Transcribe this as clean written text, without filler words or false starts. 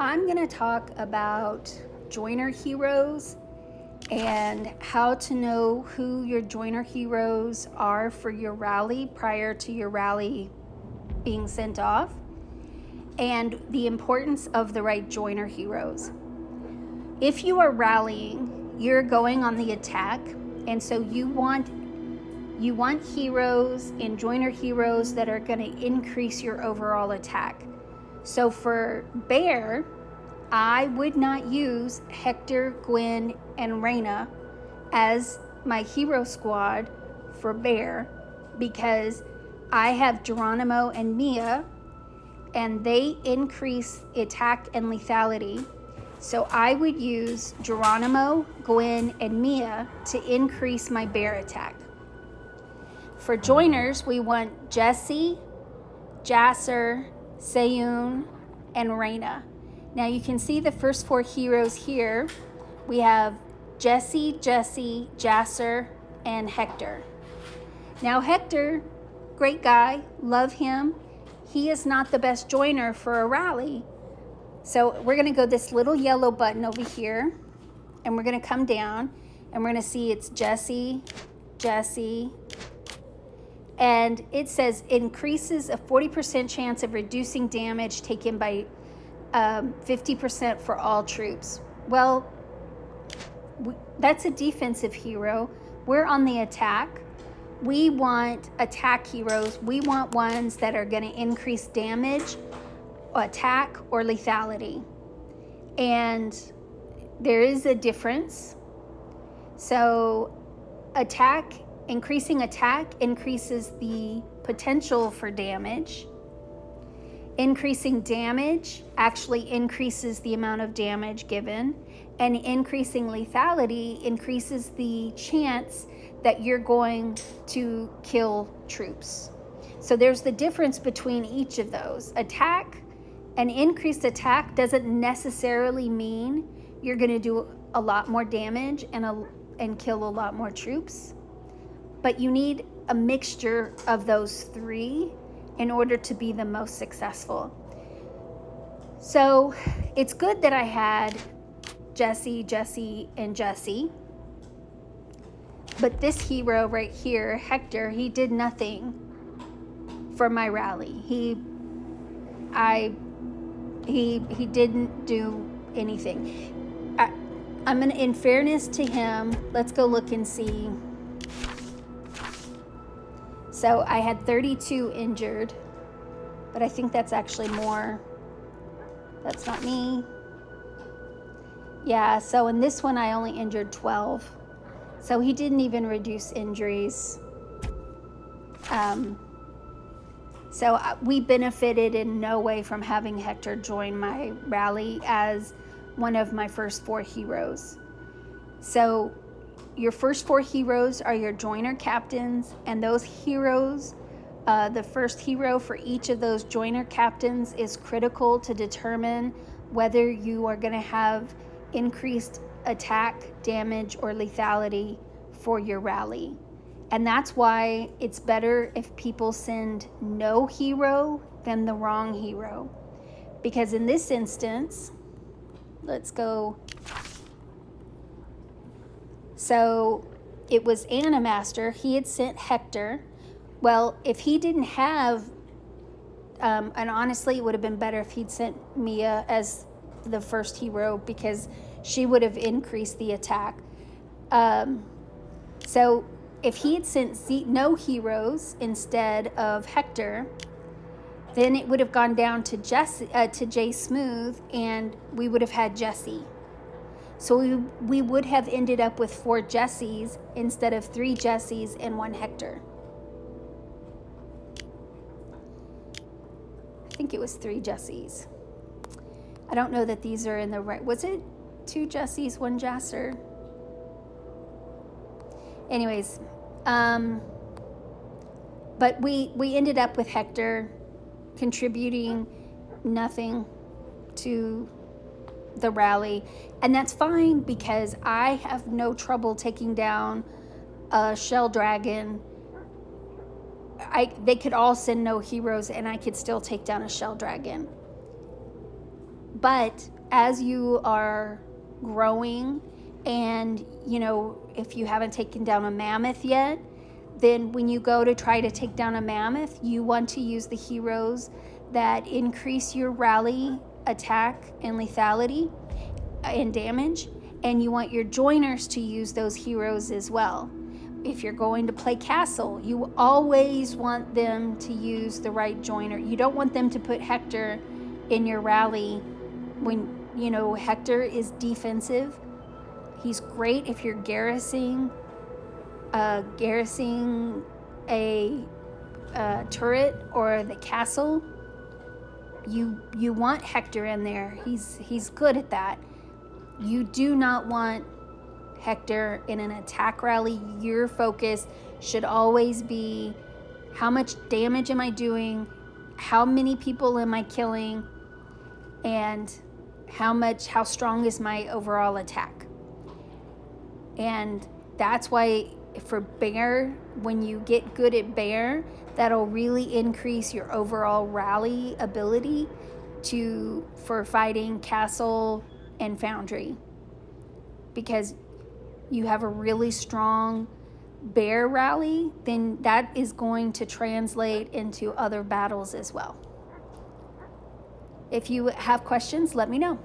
I'm going to talk about joiner heroes and how to know who your joiner heroes are for your rally prior to your rally being sent off, and the importance of the right joiner heroes. If you are rallying, you're going on the attack, and so you want heroes and joiner heroes that are going to increase your overall attack. So for Bear, I would not use Hector, Gwen, and Reyna as my hero squad for Bear because I have Geronimo and Mia, and they increase attack and lethality. So I would use Geronimo, Gwen, and Mia to increase my Bear attack. For joiners, we want Jessie, Jasser, Seiyun, and Reyna. Now you can see the first four heroes here. We have Jessie, Jasser, and Hector. Now Hector, great guy, love him. He is not the best joiner for a rally. So we're gonna go this little yellow button over here, and we're gonna come down, and we're gonna see it's Jessie, and it says increases a 40% chance of reducing damage taken by 50% for all troops. Well, that's a defensive hero. We're on the attack. We want attack heroes. We want ones that are going to increase damage, attack, or lethality. And there is a difference. So increasing attack increases the potential for damage. Increasing damage actually increases the amount of damage given, and increasing lethality increases the chance that you're going to kill troops. So there's the difference between each of those. An increased attack doesn't necessarily mean you're going to do a lot more damage and kill a lot more troops, but you need a mixture of those three in order to be the most successful. So it's good that I had Jessie, and Jessie. But this hero right here, Hector, he did nothing for my rally. He didn't do anything. I'm gonna, in fairness to him, let's go look and see. So I had 32 injured, but I think that's actually more. That's not me. Yeah, so in this one I only injured 12. So he didn't even reduce injuries. So we benefited in no way from having Hector join my rally as one of my first four heroes. So your first four heroes are your joiner captains, and those heroes, the first hero for each of those joiner captains is critical to determine whether you are going to have increased attack, damage, or lethality for your rally. And that's why it's better if people send no hero than the wrong hero. Because in this instance, let's go. So it was Animaster. He had sent Hector. Well, if he didn't have, and honestly, it would have been better if he'd sent Mia as the first hero because she would have increased the attack. So if he had sent no heroes instead of Hector, then it would have gone down to Jay Smooth, and we would have had Jessie. So we would have ended up with 4 Jessies instead of 3 Jessies and 1 Hector. I think it was 3 Jessies. I don't know that these are in the right. Was it 2 Jessies, 1 Jasser? Anyways, but we ended up with Hector contributing nothing to the rally, and that's fine because I have no trouble taking down a Shell Dragon. They could all send no heroes and I could still take down a Shell Dragon. But as you are growing, and if you haven't taken down a mammoth yet, then when you go to try to take down a mammoth, you want to use the heroes that increase your rally, attack, and lethality and damage. And you want your joiners to use those heroes as well. If you're going to play castle, you always want them to use the right joiner. You don't want them to put Hector in your rally when Hector is defensive. He's great if you're garrisoning a turret or the castle. You want Hector in there. He's good at that. You do not want Hector in an attack rally. Your focus should always be, how much damage am I doing? How many people am I killing? And how strong is my overall attack? And that's why for bear, when you get good at bear, that'll really increase your overall rally ability for fighting castle and foundry, because you have a really strong bear rally, then that is going to translate into other battles as well. If you have questions, let me know.